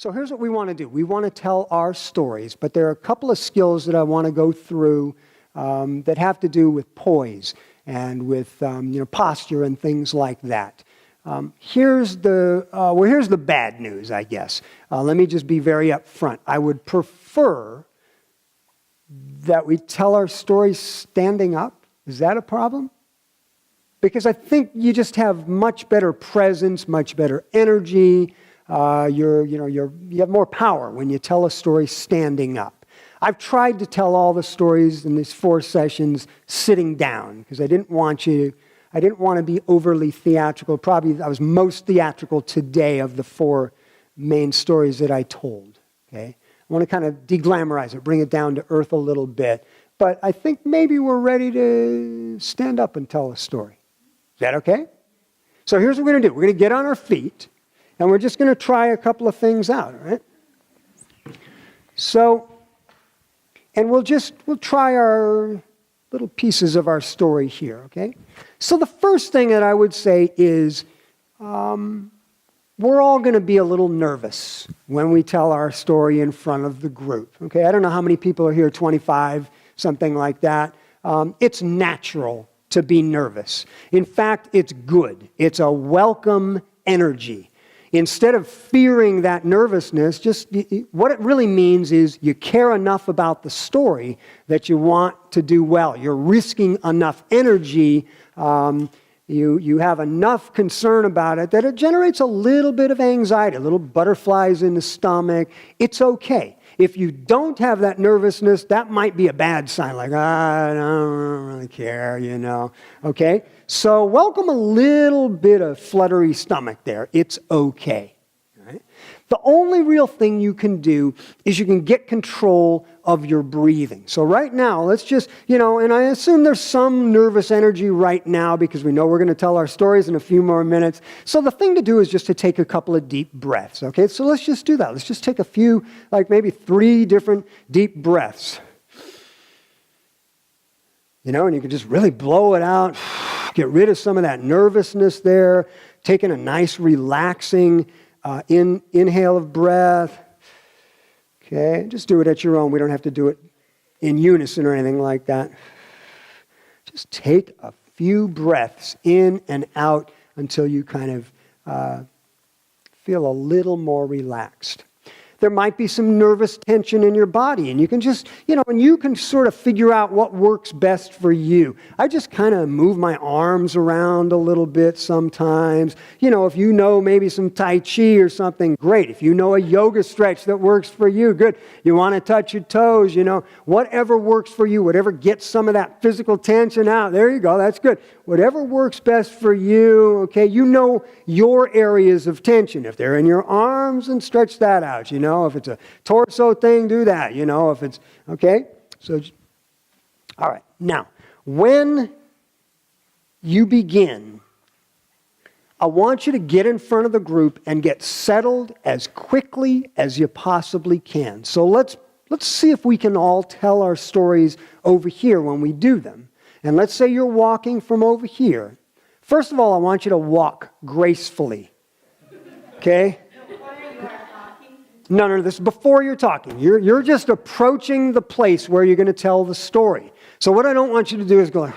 So here's what we want to do. We want to tell our stories, but there are a couple of skills that I want to go through that have to do with poise and with posture and things like that. Here's the bad news, I guess. Let me just be very upfront. I would prefer that we tell our stories standing up. Is that a problem? Because I think you just have much better presence, much better energy. You have more power when you tell a story standing up. I've tried to tell all the stories in these 4 sessions sitting down because I didn't want to be overly theatrical. Probably I was most theatrical today of the 4 main stories that I told. Okay, I want to kind of de-glamorize it, bring it down to earth a little bit. But I think maybe we're ready to stand up and tell a story. Is that okay? So here's what we're going to do. We're going to get on our feet, and we're just going to try a couple of things out, all right? So, and we'll try our little pieces of our story here, okay? So the first thing that I would say is we're all going to be a little nervous when we tell our story in front of the group, okay? I don't know how many people are here, 25, something like that. It's natural to be nervous. In fact, it's good. It's a welcome energy. Instead of fearing that nervousness, just what it really means is you care enough about the story that you want to do well. You're risking enough energy. You have enough concern about it that it generates a little bit of anxiety, a little butterflies in the stomach. It's okay. If you don't have that nervousness, that might be a bad sign, like, I don't really care, okay? So welcome a little bit of fluttery stomach there. It's okay. Right? The only real thing you can do is you can get control of your breathing. So right now, let's just, and I assume there's some nervous energy right now because we know we're going to tell our stories in a few more minutes. So the thing to do is just to take a couple of deep breaths, okay? So let's just do that. Let's just take a few, like maybe 3 different deep breaths. And you can just really blow it out, get rid of some of that nervousness there, taking a nice relaxing inhale of breath. Okay, just do it at your own. We don't have to do it in unison or anything like that. Just take a few breaths in and out until you kind of feel a little more relaxed. There might be some nervous tension in your body, and you can just, and you can sort of figure out what works best for you. I just kind of move my arms around a little bit sometimes. If you know maybe some Tai Chi or something, great. If you know a yoga stretch that works for you, good. You want to touch your toes, whatever works for you, whatever gets some of that physical tension out. There you go, that's good. Whatever works best for you, okay? You know your areas of tension. If they're in your arms, then stretch that out, If it's a torso thing, do that, if it's, okay? So, all right. Now, when you begin, I want you to get in front of the group and get settled as quickly as you possibly can. So let's see if we can all tell our stories over here when we do them. And let's say you're walking from over here. First of all, I want you to walk gracefully. Okay? No, this is before you're talking. You're just approaching the place where you're going to tell the story. So what I don't want you to do is go like,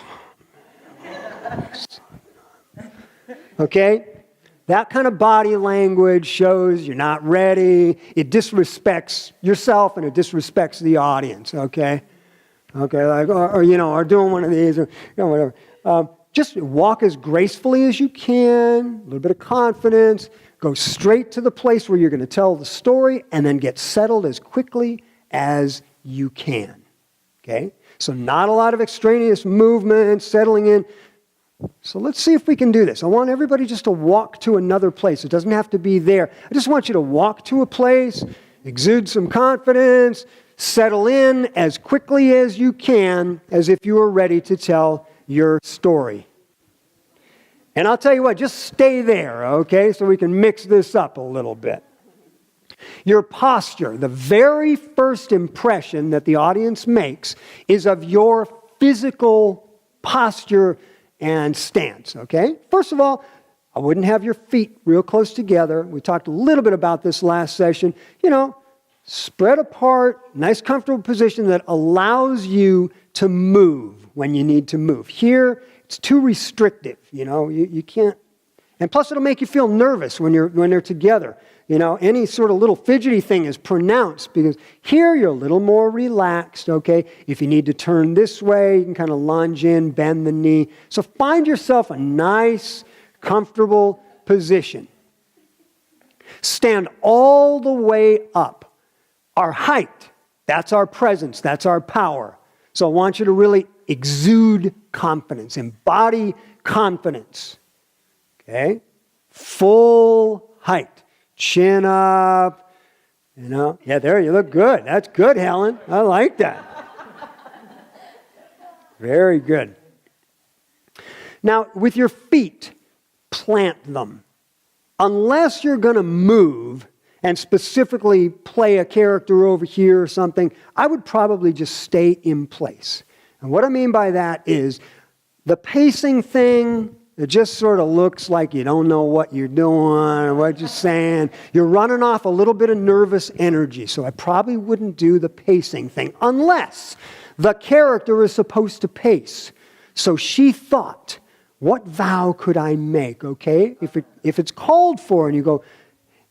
okay? That kind of body language shows you're not ready. It disrespects yourself and it disrespects the audience, okay? Okay, like, or doing one of these, or whatever. Just walk as gracefully as you can, a little bit of confidence. Go straight to the place where you're going to tell the story and then get settled as quickly as you can. Okay? So not a lot of extraneous movement, settling in. So let's see if we can do this. I want everybody just to walk to another place. It doesn't have to be there. I just want you to walk to a place, exude some confidence, settle in as quickly as you can, as if you were ready to tell your story. And I'll tell you what, just stay there, okay, so we can mix this up a little bit. Your posture, the very first impression that the audience makes is of your physical posture and stance, okay? First of all, I wouldn't have your feet real close together. We talked a little bit about this last session. Spread apart, nice comfortable position that allows you to move when you need to move. Here, it's too restrictive. You can't. And plus, it'll make you feel nervous when they're together. Any sort of little fidgety thing is pronounced because here you're a little more relaxed, okay? If you need to turn this way, you can kind of lunge in, bend the knee. So find yourself a nice, comfortable position. Stand all the way up. Our height, that's our presence, that's our power. So I want you to really exude confidence, embody confidence. Okay? Full height. Chin up. Yeah, there, you look good. That's good, Helen. I like that. Very good. Now, with your feet, plant them. Unless you're going to move and specifically play a character over here or something, I would probably just stay in place. And what I mean by that is the pacing thing, it just sort of looks like you don't know what you're doing or what you're saying. You're running off a little bit of nervous energy. So I probably wouldn't do the pacing thing unless the character is supposed to pace. So she thought, what vow could I make, okay? If it's called for and you go,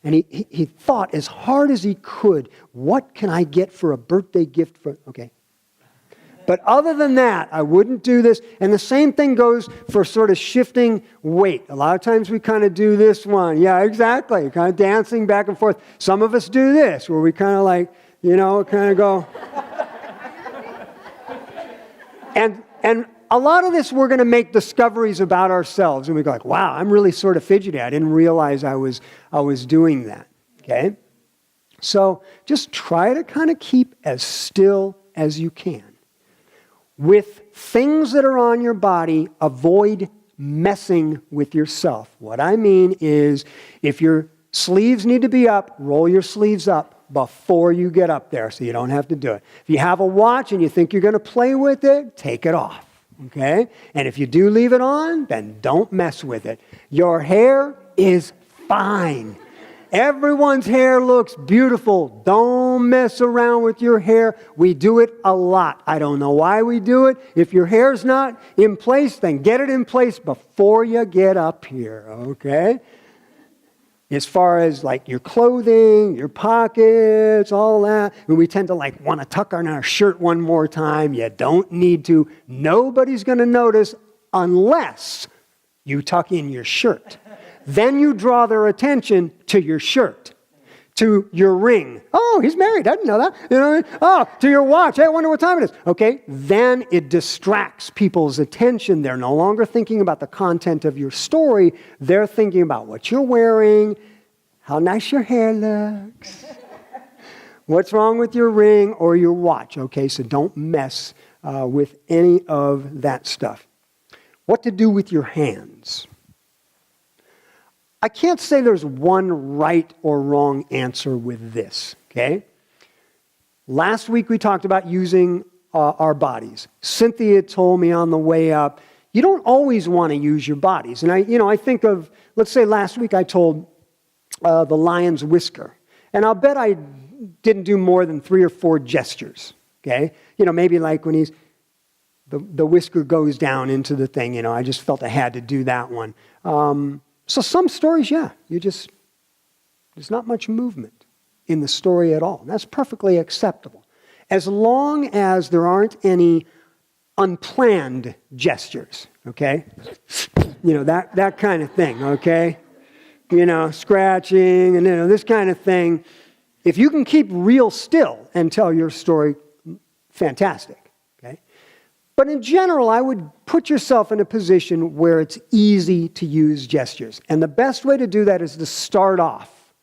and he thought as hard as he could, what can I get for a birthday gift for, okay. But other than that, I wouldn't do this. And the same thing goes for sort of shifting weight. A lot of times we kind of do this one. Yeah, exactly. Kind of dancing back and forth. Some of us do this, where we kind of like, kind of go. And a lot of this, we're going to make discoveries about ourselves. And we go like, wow, I'm really sort of fidgety. I didn't realize I was doing that. Okay? So just try to kind of keep as still as you can. With things that are on your body, avoid messing with yourself. What I mean is, if your sleeves need to be up, roll your sleeves up before you get up there so you don't have to do it. If you have a watch and you think you're going to play with it, take it off. Okay? And if you do leave it on, then don't mess with it. Your hair is fine. Everyone's hair looks beautiful. Don't mess around with your hair. We do it a lot. I don't know why we do it. If your hair's not in place, then get it in place before you get up here, okay? As far as like your clothing, your pockets, all that, and we tend to like want to tuck on our shirt one more time. You don't need to. Nobody's going to notice unless you tuck in your shirt. Then you draw their attention to your shirt, to your ring. Oh, he's married. I didn't know that. You know what I mean? Oh, to your watch. Hey, I wonder what time it is. Okay, then it distracts people's attention. They're no longer thinking about the content of your story. They're thinking about what you're wearing, how nice your hair looks, what's wrong with your ring or your watch. Okay, so don't mess with any of that stuff. What to do with your hands. I can't say there's one right or wrong answer with this, okay? Last week we talked about using our bodies. Cynthia told me on the way up, you don't always want to use your bodies. And I think of, let's say last week I told the lion's whisker. And I'll bet I didn't do more than 3 or 4 gestures, okay? Maybe like when the whisker goes down into the thing, I just felt I had to do that one. So some stories, yeah, there's not much movement in the story at all. And that's perfectly acceptable. As long as there aren't any unplanned gestures, okay? That kind of thing, okay? Scratching and this kind of thing. If you can keep real still and tell your story, fantastic. But in general, I would put yourself in a position where it's easy to use gestures. And the best way to do that is to start off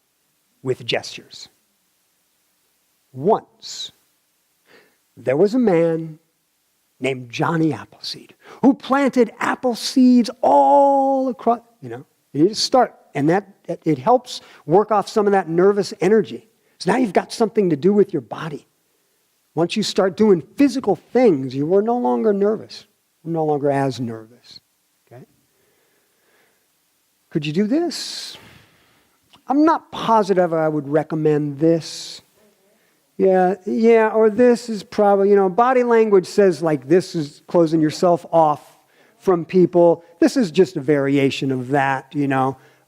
with gestures. Once, there was a man named Johnny Appleseed who planted apple seeds all across, you just start. And that it helps work off some of that nervous energy. So now you've got something to do with your body. Once you start doing physical things, you are no longer nervous. You're no longer as nervous. Okay? Could you do this? I'm not positive I would recommend this. Yeah, or this is probably, body language says like this is closing yourself off from people. This is just a variation of that, You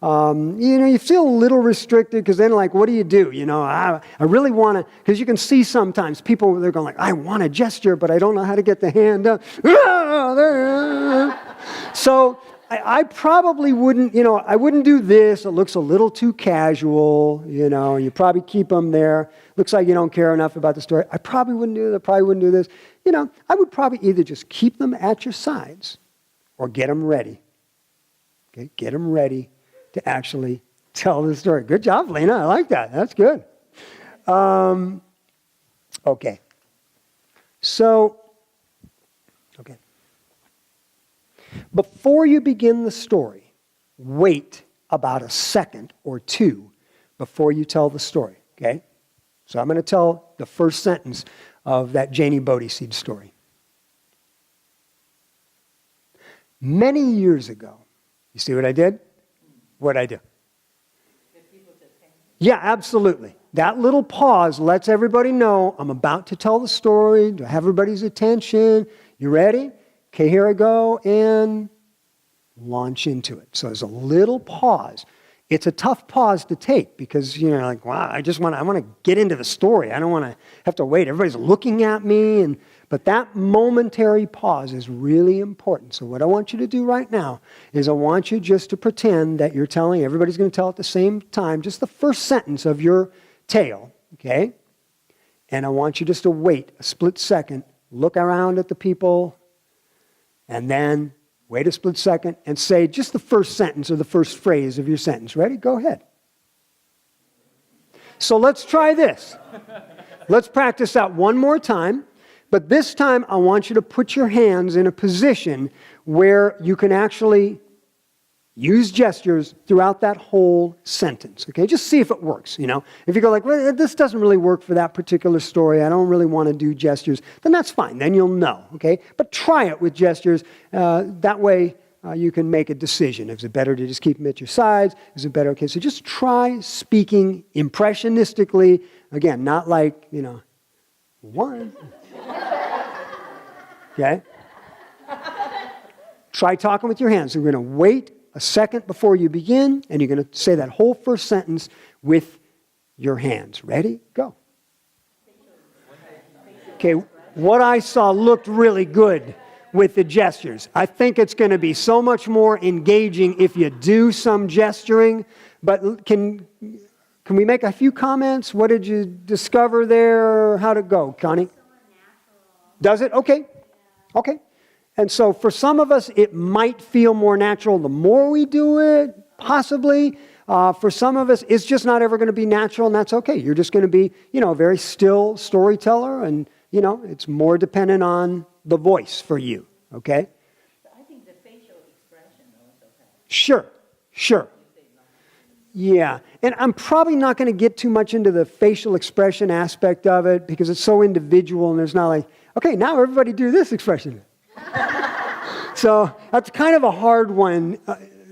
feel a little restricted because then like, what do? I really want to, because you can see sometimes people, they're going like, I want to gesture, but I don't know how to get the hand up. So I probably wouldn't, I wouldn't do this. It looks a little too casual, you probably keep them there. Looks like you don't care enough about the story. I probably wouldn't do that. Probably wouldn't do this. I would probably either just keep them at your sides or get them ready. Okay, get them ready to actually tell the story. Good job, Lena. I like that. That's good. Okay. So, okay. Before you begin the story, wait about a second or two before you tell the story, okay? So I'm going to tell the first sentence of that Janie Bodhiseed story. Many years ago, you see what I did? What'd I do? Yeah, absolutely. That little pause lets everybody know I'm about to tell the story, to have everybody's attention. You ready? Okay, here I go, and launch into it. So there's a little pause. It's a tough pause to take because, like, wow, I want to get into the story. I don't want to have to wait. Everybody's looking at me. But that momentary pause is really important. So what I want you to do right now is I want you just to pretend that you're telling, everybody's going to tell at the same time, just the first sentence of your tale, okay? And I want you just to wait a split second, look around at the people, and then wait a split second and say just the first sentence or the first phrase of your sentence. Ready? Go ahead. So let's try this. Let's practice that one more time. But this time, I want you to put your hands in a position where you can actually use gestures throughout that whole sentence. Okay, just see if it works. If you go like, well, this doesn't really work for that particular story. I don't really want to do gestures. Then that's fine. Then you'll know. Okay, but try it with gestures. That way, you can make a decision. Is it better to just keep them at your sides? Is it better? Okay, so just try speaking impressionistically. Again, not like one. Okay? Try talking with your hands. So we're going to wait a second before you begin, and you're going to say that whole first sentence with your hands. Ready? Go. Okay, what I saw looked really good with the gestures. I think it's going to be so much more engaging if you do some gesturing, but can we make a few comments? What did you discover there? How'd it go, Connie? Does it? Okay. Okay. And so for some of us, it might feel more natural the more we do it, possibly. For some of us, it's just not ever going to be natural, and that's okay. You're just going to be, a very still storyteller, and, it's more dependent on the voice for you, okay? I think the facial expression also helps. Sure. Yeah, and I'm probably not going to get too much into the facial expression aspect of it because it's so individual, and there's not like, okay, now everybody do this expression. So that's kind of a hard one.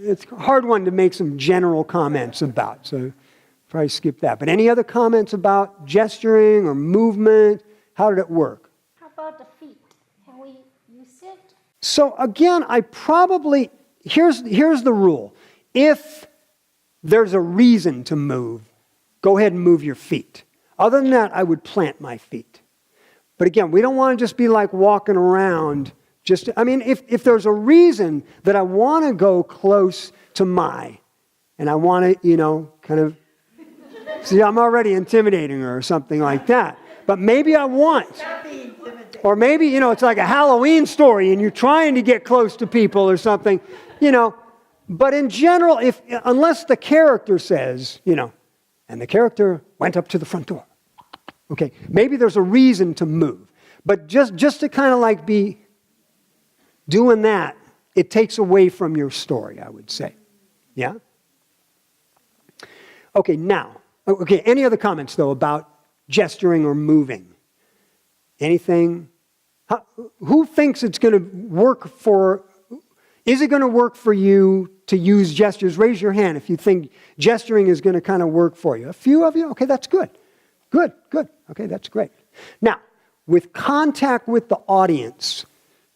It's a hard one to make some general comments about. So probably skip that. But any other comments about gesturing or movement? How did it work? How about the feet? Can we use it? So again, here's the rule. If there's a reason to move, go ahead and move your feet. Other than that, I would plant my feet. But again, we don't want to just be like walking around. If there's a reason that I want to go close to and I want to, kind of, see, I'm already intimidating her or something like that. But maybe I want. Or maybe, it's like a Halloween story and you're trying to get close to people or something, But in general, unless the character says, and the character went up to the front door. Okay, maybe there's a reason to move. But just to kind of like be doing that, it takes away from your story, I would say. Yeah? Okay, any other comments, though, about gesturing or moving? Anything? Who thinks it's going to work is it going to work for you to use gestures? Raise your hand if you think gesturing is going to kind of work for you. A few of you? Okay, that's good. Good. Okay, that's great. Now, with contact with the audience,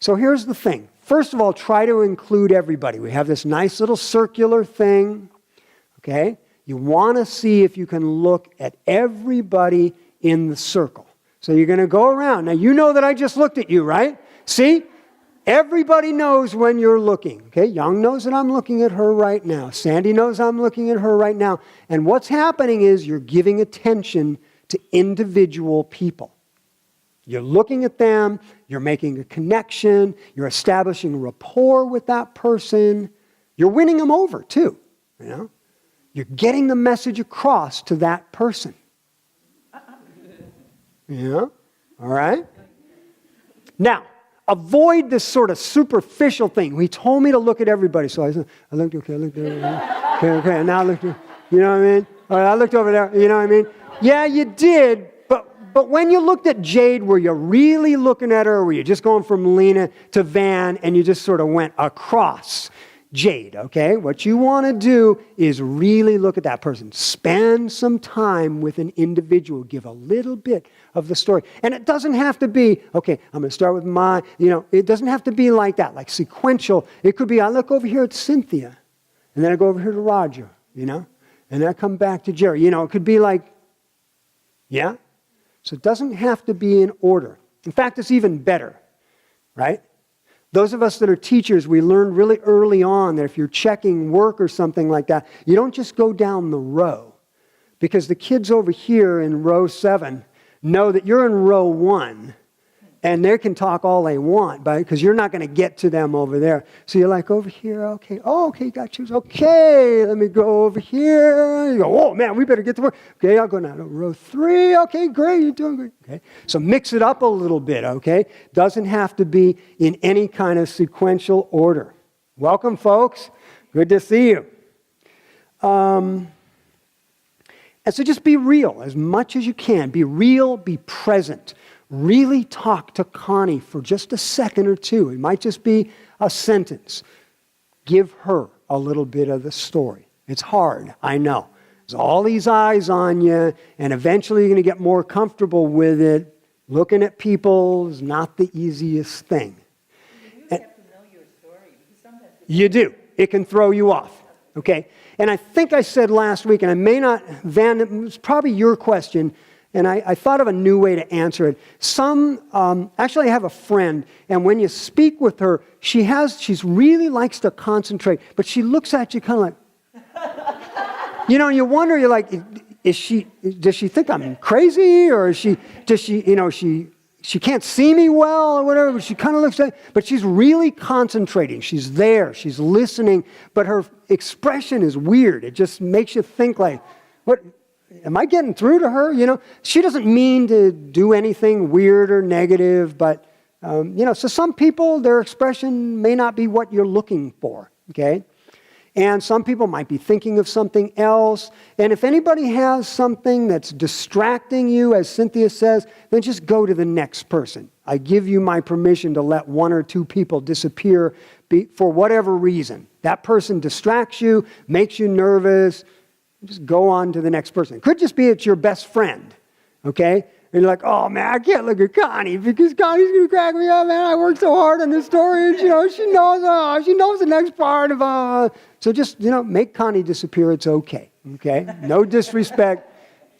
so here's the thing. First of all, try to include everybody. We have this nice little circular thing, okay? You want to see if you can look at everybody in the circle. So you're going to go around. Now, you know that I just looked at you, right? See? Everybody knows when you're looking. Okay, Young knows that I'm looking at her right now. Sandy knows I'm looking at her right now. And what's happening is you're giving attention to individual people. You're looking at them, you're making a connection, you're establishing rapport with that person. You're winning them over too, you know? You're getting the message across to that person. Yeah, all right? Now, avoid this sort of superficial thing. He told me to look at everybody, so I looked at everybody. Okay, and now I looked, you know what I mean? All right, I looked over there, you know what I mean? Yeah, you did, but when you looked at Jade, were you really looking at her, or were you just going from Lena to Van, and you just sort of went across Jade, okay? What you want to do is really look at that person. Spend some time with an individual. Give a little bit of the story. And it doesn't have to be, okay, I'm going to start with it doesn't have to be like that, like sequential. It could be, I look over here at Cynthia, and then I go over here to Roger, and then I come back to Jerry. It could be like, yeah? So it doesn't have to be in order. In fact, it's even better, right? Those of us that are teachers, we learned really early on that if you're checking work or something like that, you don't just go down the row. Because the kids over here in row 7 know that you're in row 1, and they can talk all they want, because you're not going to get to them over there. So you're like, over here, okay. Oh, okay, you got to choose. Okay, let me go over here. You go, oh, man, we better get to work. Okay, I'll go now to row 3. Okay, great, you're doing great. Okay, so mix it up a little bit, okay? Doesn't have to be in any kind of sequential order. Welcome, folks. Good to see you. And so just be real as much as you can. Be real, be present. Really talk to Connie for just a second or two. It might just be a sentence. Give her a little bit of the story. It's hard, I know. There's all these eyes on you, and eventually you're going to get more comfortable with it. Looking at people is not the easiest thing. You have to know your story. Because sometimes you do. It can throw you off. Okay? And I think I said last week, and I may not, Van, it was probably your question, and I thought of a new way to answer it. Actually I have a friend, and when you speak with her, she really likes to concentrate, but she looks at you kind of like, you wonder, you're like, does she think I'm crazy, or she can't see me well or whatever, but she kind of looks at it, but she's really concentrating. She's there, she's listening, but her expression is weird. It just makes you think like, what? Am I getting through to her? She doesn't mean to do anything weird or negative, but, so some people, their expression may not be what you're looking for, okay? And some people might be thinking of something else. And if anybody has something that's distracting you, as Cynthia says, then just go to the next person. I give you my permission to let 1 or 2 people disappear for whatever reason. That person distracts you, makes you nervous. Just go on to the next person. It could just be it's your best friend, okay? And you're like, oh, man, I can't look at Connie because Connie's going to crack me up, man. I worked so hard on this story, and, she knows the next part of So just, make Connie disappear. It's okay, okay? No disrespect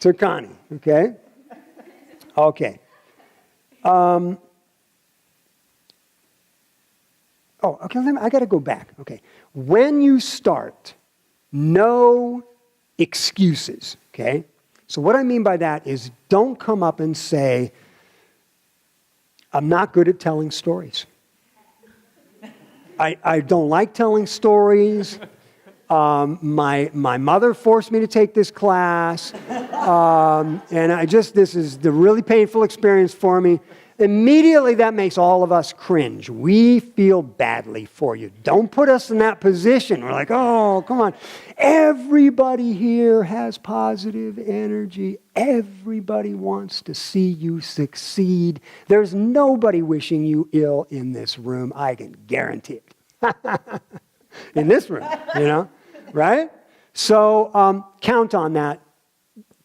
to Connie, okay? Okay. I got to go back. Okay. When you start, no excuses, okay? So what I mean by that is don't come up and say, I'm not good at telling stories. I don't like telling stories. My mother forced me to take this class. And this is the really painful experience for me. Immediately that makes all of us cringe. We feel badly for you. Don't put us in that position. We're like, oh, come on. Everybody here has positive energy. Everybody wants to see you succeed. There's nobody wishing you ill in this room. I can guarantee it. in this room, right? So count on that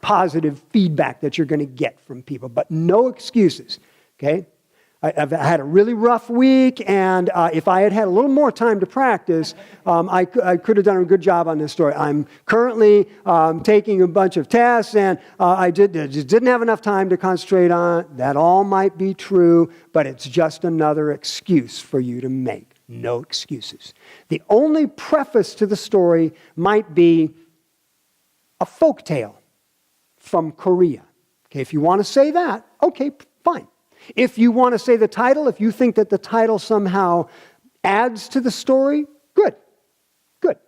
positive feedback that you're going to get from people, but no excuses, okay? I've had a really rough week, and if I had had a little more time to practice, I could have done a good job on this story. I'm currently taking a bunch of tests, and I just didn't have enough time to concentrate on it. That all might be true, but it's just another excuse for you to make. No excuses. The only preface to the story might be a folk tale from Korea. Okay, if you want to say that, okay, fine. If you want to say the title, if you think that the title somehow adds to the story, good. Good.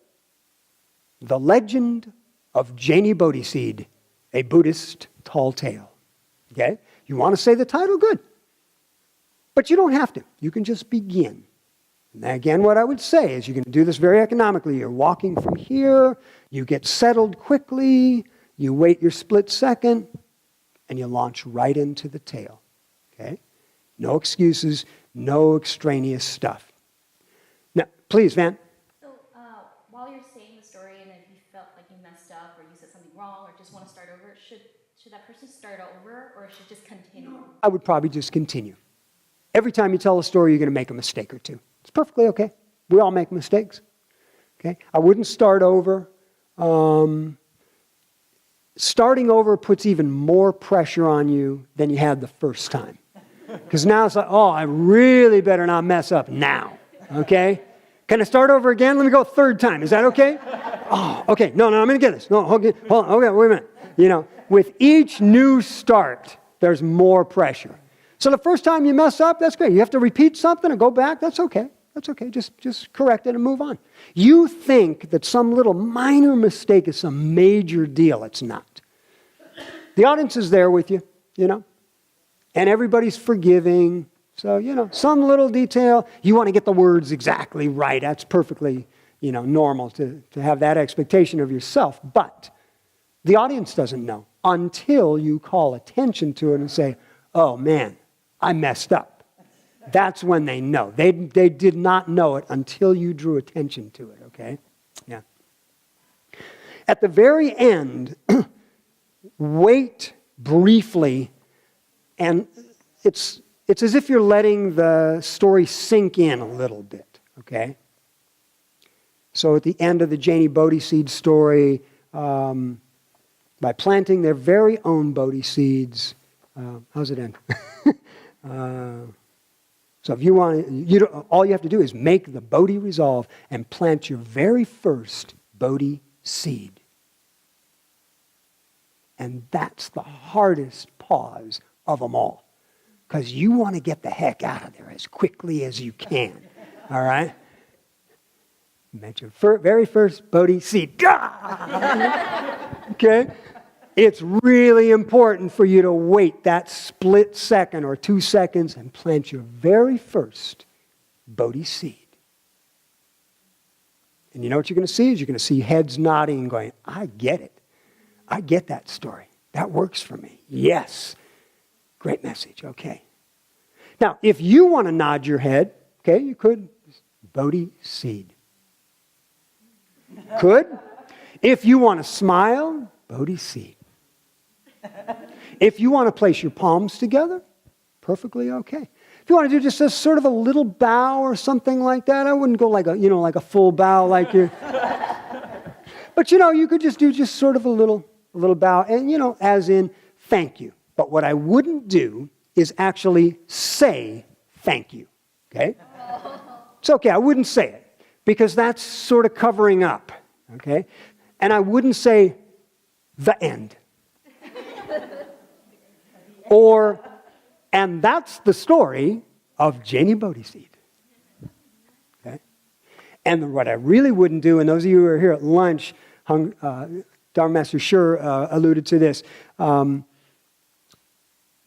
The Legend of Jani Bodhiseed, a Buddhist tall tale. Okay? You want to say the title? Good. But you don't have to. You can just begin. And again, what I would say is you can do this very economically. You're walking from here, you get settled quickly, you wait your split second, and you launch right into the tale. Okay? No excuses, no extraneous stuff. Now, please, Van. So, while you're saying the story and if you felt like you messed up or you said something wrong or just want to start over, should that person start over or should just continue? I would probably just continue. Every time you tell a story, you're going to make a mistake or two. It's perfectly okay. We all make mistakes. Okay? I wouldn't start over. Starting over puts even more pressure on you than you had the first time. Because now it's like, oh, I really better not mess up now. Okay? Can I start over again? Let me go a third time. Is that okay? Oh, okay. No, I'm going to get this. No, okay, hold on. Okay, wait a minute. With each new start, there's more pressure. So the first time you mess up, that's great. You have to repeat something and go back, that's okay. That's okay. Just correct it and move on. You think that some little minor mistake is some major deal. It's not. The audience is there with you, and everybody's forgiving. So, some little detail, you want to get the words exactly right. That's perfectly, normal to have that expectation of yourself. But the audience doesn't know until you call attention to it and say, oh man, I messed up. That's when they know. They did not know it until you drew attention to it, okay? Yeah. At the very end, wait briefly, and it's as if you're letting the story sink in a little bit, okay? So at the end of the Jani Bodhiseed story, by planting their very own Bodhi seeds, how's it end? So if you want, all you have to do is make the Bodhi resolve and plant your very first Bodhi seed. And that's the hardest pause of them all. Because you want to get the heck out of there as quickly as you can. All right? Plant your very first Bodhi seed. Okay? It's really important for you to wait that split second or 2 seconds and plant your very first Bodhi seed. And you know what you're going to see? Is you're going to see heads nodding and going, I get it. I get that story. That works for me. Yes. Great message. Okay. Now, if you want to nod your head, okay, you could. Bodhi seed. Could. If you want to smile, Bodhi seed. If you want to place your palms together, perfectly okay. If you want to do just a sort of a little bow or something like that, I wouldn't go like a full bow like you. But you could just do just sort of a little bow, and as in thank you. But what I wouldn't do is actually say thank you. Okay? It's okay. I wouldn't say it because that's sort of covering up. Okay? And I wouldn't say the end. Or, and that's the story of Jani Bodhiseed. Okay? And what I really wouldn't do, and those of you who are here at lunch, Dharma Master Hua alluded to this, and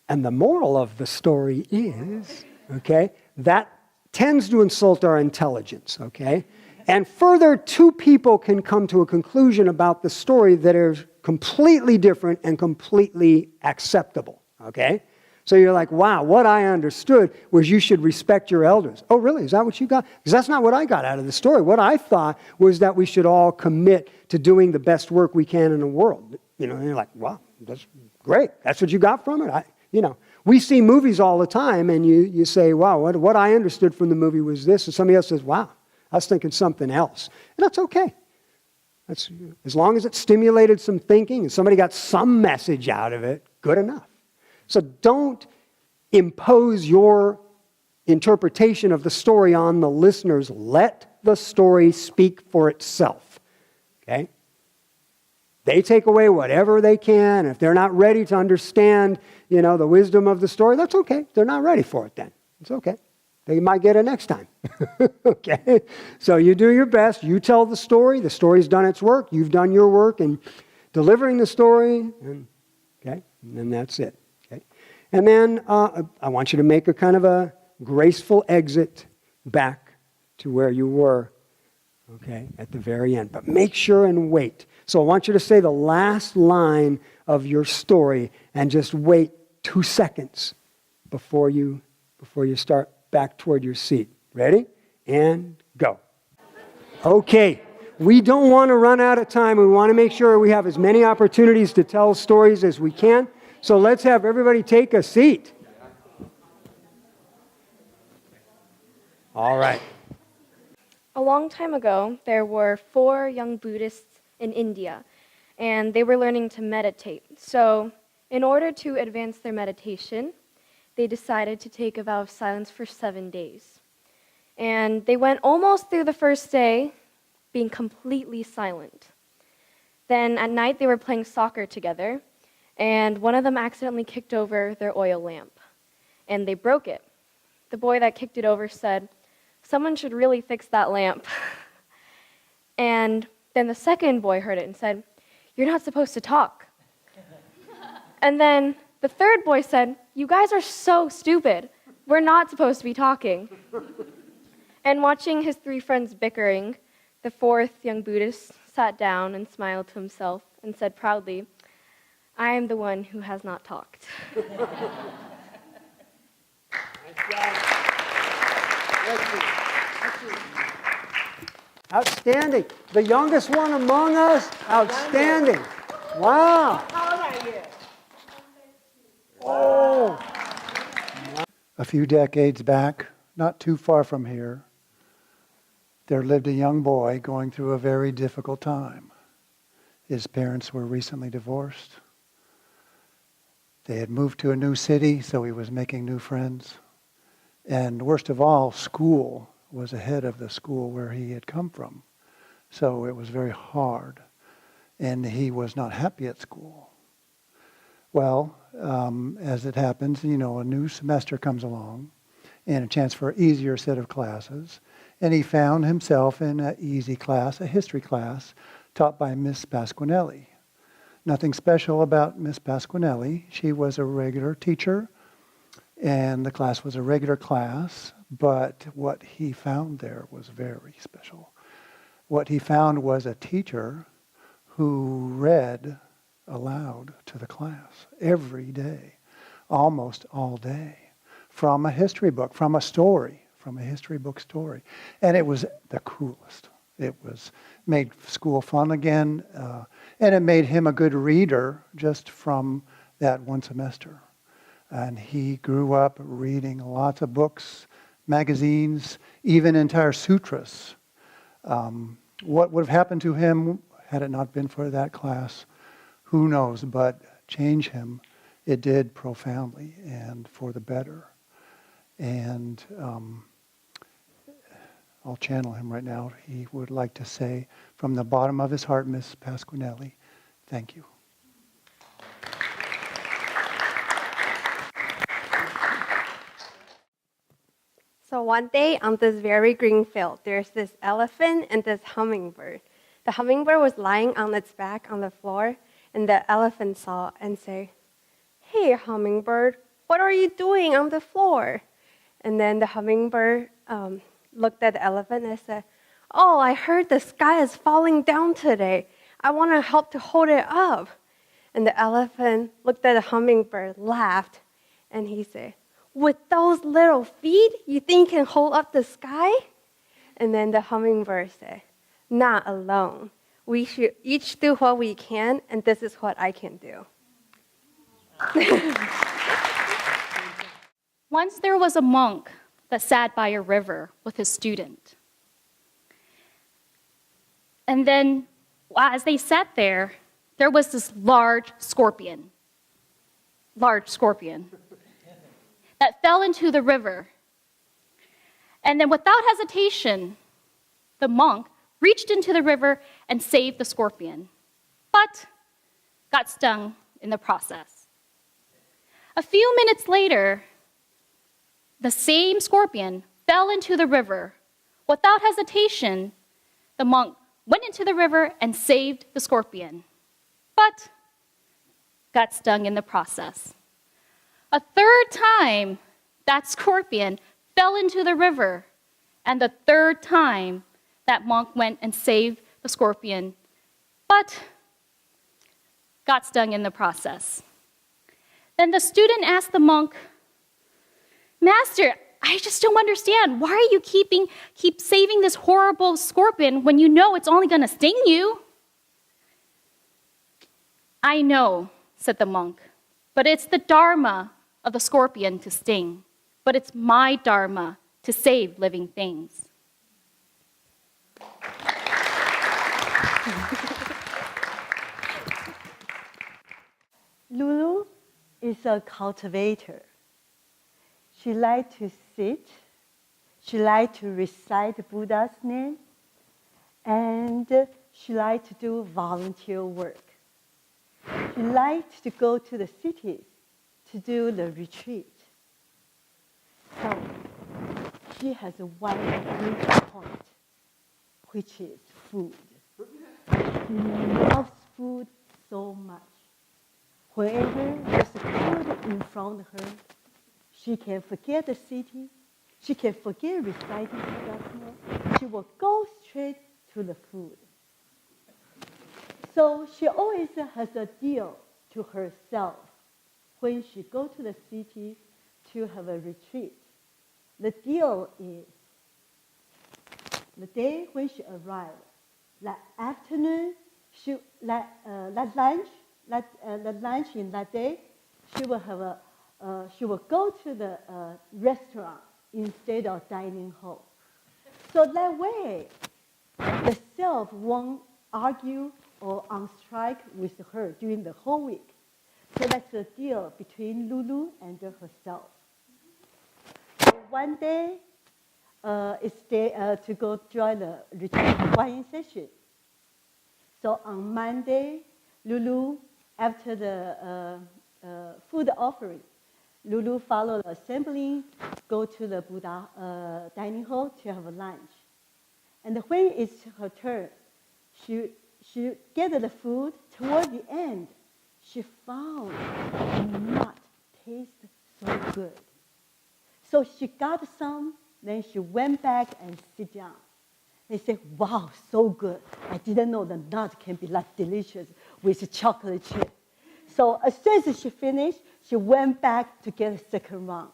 the moral of the story is, okay, that tends to insult our intelligence, okay? And further, two people can come to a conclusion about the story that is completely different and completely acceptable. Okay? So you're like, wow, what I understood was you should respect your elders. Oh, really? Is that what you got? Because that's not what I got out of the story. What I thought was that we should all commit to doing the best work we can in the world. And you're like, wow, that's great. That's what you got from it? We see movies all the time, and you say, wow, what I understood from the movie was this. And somebody else says, wow, I was thinking something else. And that's okay. That's, as long as it stimulated some thinking and somebody got some message out of it, good enough. So don't impose your interpretation of the story on the listeners. Let the story speak for itself. Okay? They take away whatever they can. If they're not ready to understand, the wisdom of the story, that's okay. They're not ready for it then. It's okay. They might get it next time. Okay? So you do your best. You tell the story. The story's done its work. You've done your work in delivering the story. And then that's it. Okay? And then I want you to make a kind of a graceful exit back to where you were, okay, at the very end. But make sure and wait. So I want you to say the last line of your story and just wait 2 seconds before you start back toward your seat. Ready? And go. Okay. We don't want to run out of time. We want to make sure we have as many opportunities to tell stories as we can. So let's have everybody take a seat. All right. A long time ago, there were 4 young Buddhists in India, and they were learning to meditate. So, in order to advance their meditation, they decided to take a vow of silence for 7 days. And they went almost through the first day being completely silent. Then at night, they were playing soccer together, and one of them accidentally kicked over their oil lamp, and they broke it. The boy that kicked it over said, "Someone should really fix that lamp." And then the second boy heard it and said, "You're not supposed to talk." And then the third boy said, "You guys are so stupid. We're not supposed to be talking." And watching his 3 friends bickering, the 4th young Buddhist sat down and smiled to himself and said proudly, "I am the one who has not talked." Outstanding. The youngest one among us, outstanding. Wow. How old are you? Oh. A few decades back, not too far from here, there lived a young boy going through a very difficult time. His parents were recently divorced. They had moved to a new city, so he was making new friends. And worst of all, school was ahead of the school where he had come from. So it was very hard. And he was not happy at school. Well, as it happens, a new semester comes along and a chance for an easier set of classes. And he found himself in an easy class, a history class, taught by Miss Pasquinelli. Nothing special about Miss Pasquinelli. She was a regular teacher, and the class was a regular class, but what he found there was very special. What he found was a teacher who read aloud to the class every day, almost all day, from a history book, from a story, from a history book story. And it was the coolest. It made school fun again, and it made him a good reader just from that one semester. And he grew up reading lots of books, magazines, even entire sutras. What would have happened to him had it not been for that class, who knows, but change him, it did profoundly and for the better. And I'll channel him right now. He would like to say from the bottom of his heart, Miss Pasquinelli, thank you. So one day on this very green field, there's this elephant and this hummingbird. The hummingbird was lying on its back on the floor, and the elephant saw and said, "Hey, hummingbird, what are you doing on the floor?" And then the hummingbird looked at the elephant and said, "Oh, I heard the sky is falling down today. I want to help to hold it up." And the elephant looked at the hummingbird, laughed, And he said, with those little feet, you think can hold up the sky? And then the hummingbird said, not alone. We should each do what we can, and this is what I can do. Once there was a monk that sat by a river with his student. And then, as they sat there, there was this large scorpion that fell into the river. And then without hesitation, the monk reached into the river and saved the scorpion, but got stung in the process. A few minutes later, the same scorpion fell into the river. Without hesitation, the monk went into the river and saved the scorpion, but got stung in the process. A third time, that scorpion fell into the river, and the third time, that monk went and saved the scorpion, but got stung in the process. Then the student asked the monk, Master, I just don't understand. Why are you keep saving this horrible scorpion when you know it's only going to sting you? I know, said the monk, but it's the dharma of the scorpion to sting, but it's my dharma to save living things. Lulu is a cultivator. She likes to sit, she likes to recite Buddha's name, and she likes to do volunteer work. She likes to go to the cities to do the retreat. So she has one weak point, which is food. She loves food so much. Wherever there's food in front of her, she can forget the city. She can forget reciting Buddha's name. She will go straight to the food. So she always has a deal to herself when she go to the city to have a retreat. The deal is the day when she arrived, that afternoon, the lunch in that day, she will go to the restaurant instead of dining hall. So that way, the self won't argue or on strike with her during the whole week. So that's the deal between Lulu and herself. So one day, it's day to go join the retreat Hawaiian session. So on Monday, Lulu, after the food offering, Lulu followed the assembly, go to the Buddha dining hall to have a lunch. And when it's her turn, she gathered the food. Toward the end, she found it did not taste so good. So she got some, then she went back and sit down. They said, wow, so good. I didn't know the nut can be that delicious with chocolate chip. So as soon as she finished, she went back to get a second round.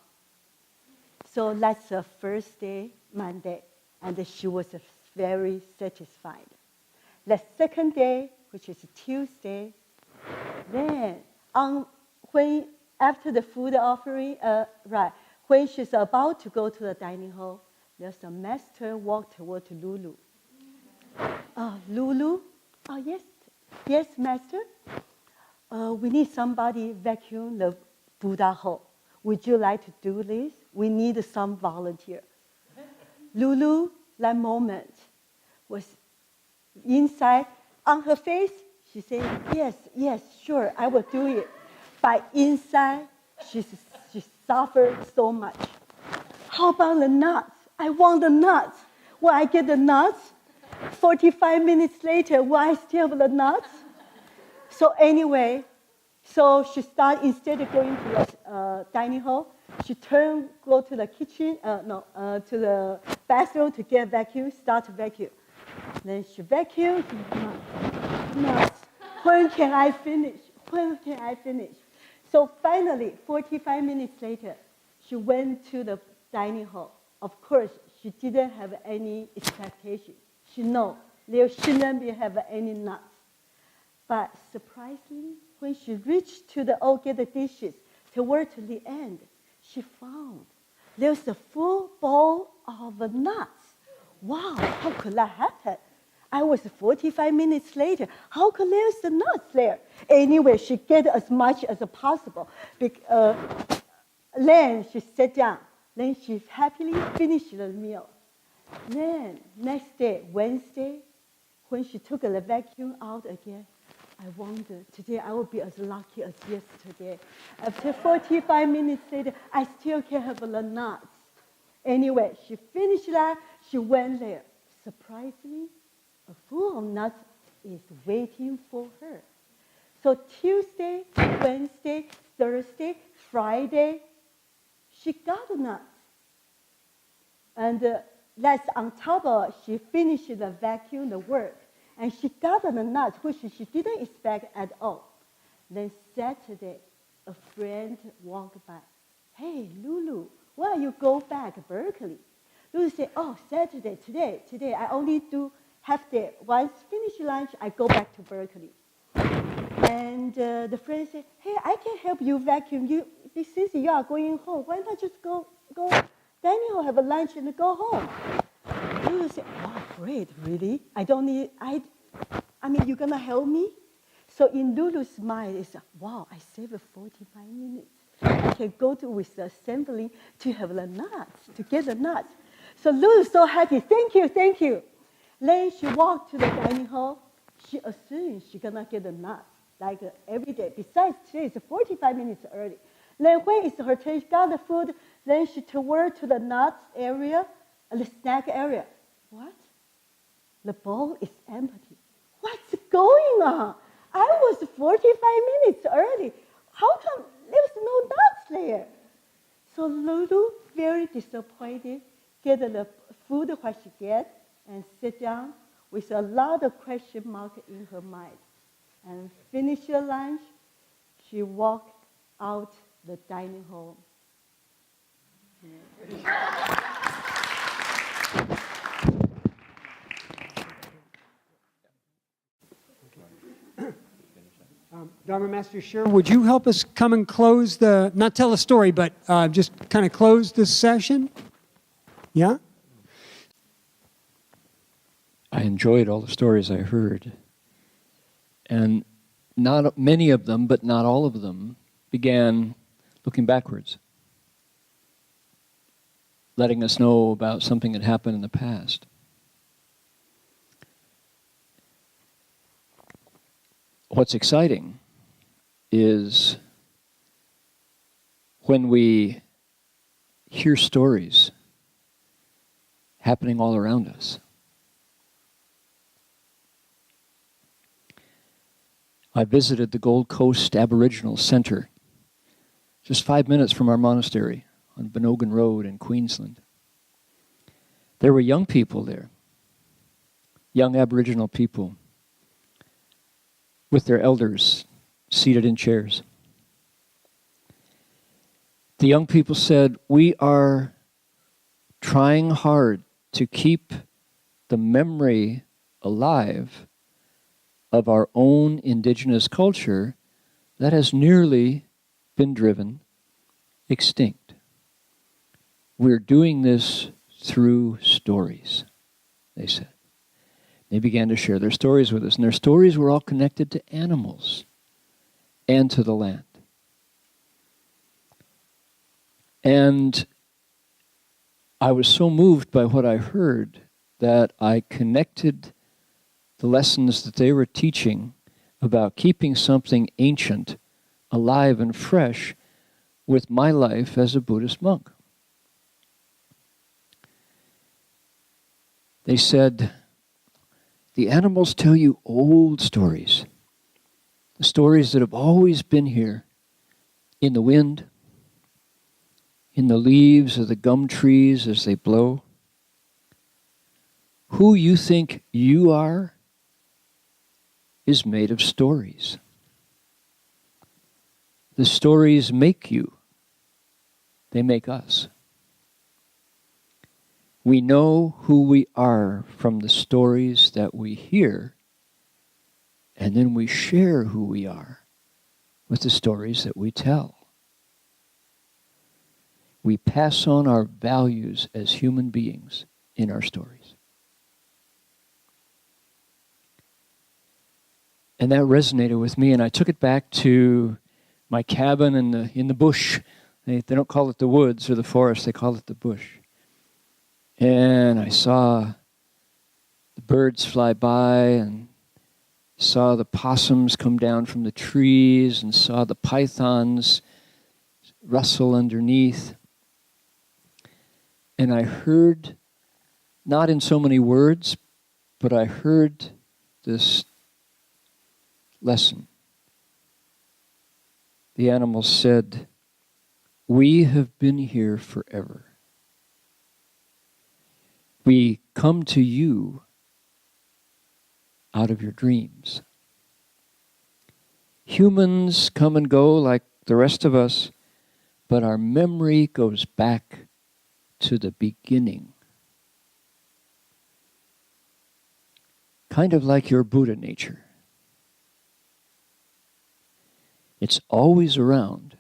So that's the first day, Monday, and she was very satisfied. The second day, which is Tuesday, then when after the food offering, when she's about to go to the dining hall, there's a master walk toward Lulu. Lulu, yes, master. We need somebody vacuum the Buddha hall. Would you like to do this? We need some volunteer. Lulu, that moment, was inside. On her face, she said, yes, sure, I will do it. But inside, she suffered so much. How about the nuts? I want the nuts. Will I get the nuts? 45 minutes later, will I still have the nuts? So anyway, so she started, instead of going to the dining hall, she go to the kitchen, to the bathroom to get vacuum, start to vacuum. Then she vacuumed, nuts. When can I finish? So finally, 45 minutes later, she went to the dining hall. Of course, she didn't have any expectation. She know there shouldn't be have any nuts. But surprisingly, when she reached to the all get the dishes toward the end, she found there's a full bowl of nuts. Wow, how could that happen? I was 45 minutes later. How could there's the nuts there? Anyway, she get as much as possible. Then she sat down. Then she happily finished the meal. Then next day, Wednesday, when she took the vacuum out again, I wondered, today I will be as lucky as yesterday. After 45 minutes later, I still can have the nuts. Anyway, she finished that. She went there. Surprisingly, a full of nuts is waiting for her. So Tuesday, Wednesday, Thursday, Friday, she got the nuts. And that's on top of she finished the vacuum, the work. And she got the nuts, which she didn't expect at all. Then Saturday, a friend walked by. Hey, Lulu, why you go back to Berkeley? Lulu said, oh, Saturday, today, I only do half day. Once finish lunch, I go back to Berkeley. And the friend said, hey, I can help you vacuum. Since you are going home, why not just go dining hall, have a lunch, and go home? Lulu said, oh, great, really? I mean, you're going to help me? So in Lulu's mind, it's, wow, I saved 45 minutes. I can go to with the assembly to have the nuts, to get the nuts. So Lulu's so happy. Thank you. Then she walked to the dining hall. She assumed she's going to get the nuts, like every day. Besides, today is 45 minutes early. Then when it's her turn, she got the food. Then she toward to the nuts area, the snack area. What? The bowl is empty. What's going on? I was 45 minutes early. How come there's no nuts there? So Lulu, very disappointed, get the food what she get and sit down with a lot of question marks in her mind. And finish her lunch, she walked out the dining hall. Dharma Master Sure, would you help us come and close not tell a story, but just kind of close this session? Yeah? I enjoyed all the stories I heard. And not many of them, but not all of them, began looking backwards, letting us know about something that happened in the past. What's exciting is when we hear stories happening all around us. I visited the Gold Coast Aboriginal Center, just 5 minutes from our monastery on Benogan Road in Queensland. There were young people there, young Aboriginal people, with their elders seated in chairs. The young people said, we are trying hard to keep the memory alive of our own indigenous culture that has nearly been driven extinct. We're doing this through stories, they said. They began to share their stories with us, and their stories were all connected to animals and to the land. And I was so moved by what I heard that I connected the lessons that they were teaching about keeping something ancient alive and fresh with my life as a Buddhist monk. They said, the animals tell you old stories, the stories that have always been here in the wind, in the leaves of the gum trees as they blow. Who you think you are is made of stories. The stories make you. They make us. We know who we are from the stories that we hear, and then we share who we are with the stories that we tell. We pass on our values as human beings in our stories. And that resonated with me, and I took it back to my cabin in the bush. They don't call it the woods or the forest, they call it the bush. And I saw the birds fly by and saw the possums come down from the trees and saw the pythons rustle underneath. And I heard, not in so many words, but I heard this lesson. The animals said, "We have been here forever. We come to you out of your dreams. Humans come and go like the rest of us, but our memory goes back to the beginning. Kind of like your Buddha nature. It's always around,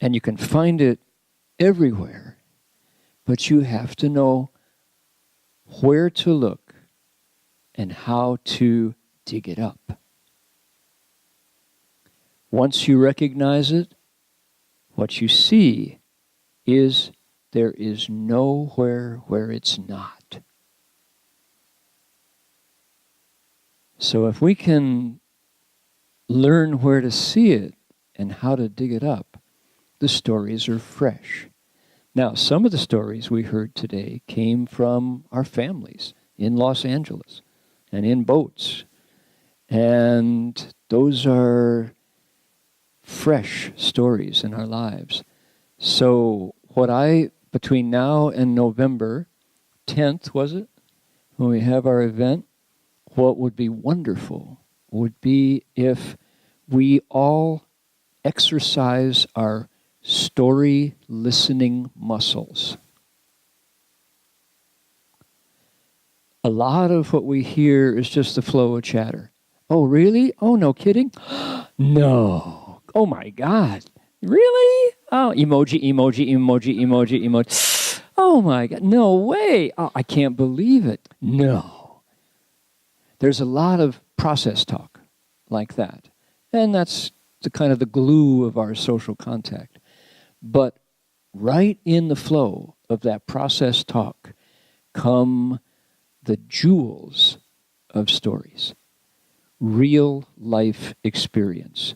and you can find it everywhere. But you have to know where to look and how to dig it up. Once you recognize it, what you see is there is nowhere where it's not. So if we can learn where to see it and how to dig it up, the stories are fresh. Now, some of the stories we heard today came from our families in Los Angeles and in boats. And those are fresh stories in our lives. So between now and November 10th, was it, when we have our event, what would be wonderful would be if we all exercise our story listening muscles. A lot of what we hear is just the flow of chatter. Oh, really? Oh, no kidding? No. Oh, my God. Really? Oh, emoji. Oh, my God. No way. Oh, I can't believe it. No. There's a lot of process talk like that. And that's the kind of the glue of our social contact. But right in the flow of that process talk come the jewels of stories. Real life experience.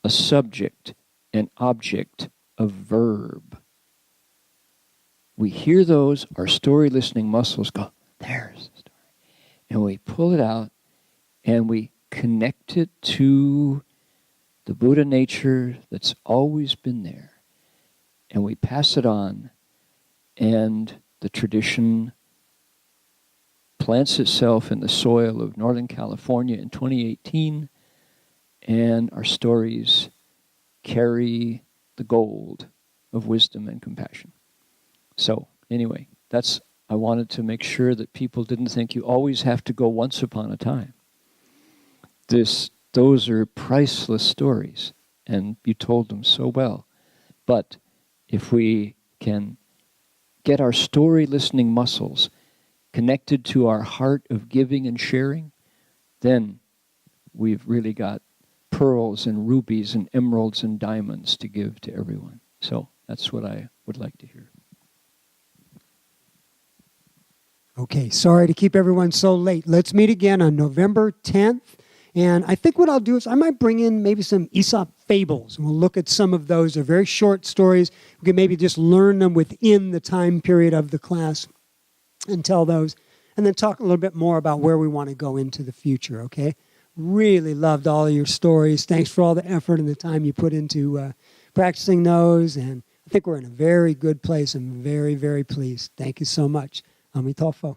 A subject, an object, a verb. We hear those, our story listening muscles go, there's the story. And we pull it out and we connect it to the Buddha nature that's always been there. And we pass it on, and the tradition plants itself in the soil of Northern California in 2018, and our stories carry the gold of wisdom and compassion. So, anyway, I wanted to make sure that people didn't think you always have to go once upon a time. Those are priceless stories, and you told them so well. But if we can get our story listening muscles connected to our heart of giving and sharing, then we've really got pearls and rubies and emeralds and diamonds to give to everyone. So that's what I would like to hear. Okay, sorry to keep everyone so late. Let's meet again on November 10th. And I think what I'll do is I might bring in maybe some Aesop fables, and we'll look at some of those. They're very short stories. We can maybe just learn them within the time period of the class and tell those, and then talk a little bit more about where we want to go into the future, okay? Really loved all of your stories. Thanks for all the effort and the time you put into practicing those, and I think we're in a very good place. I'm very, very pleased. Thank you so much. Amitabha.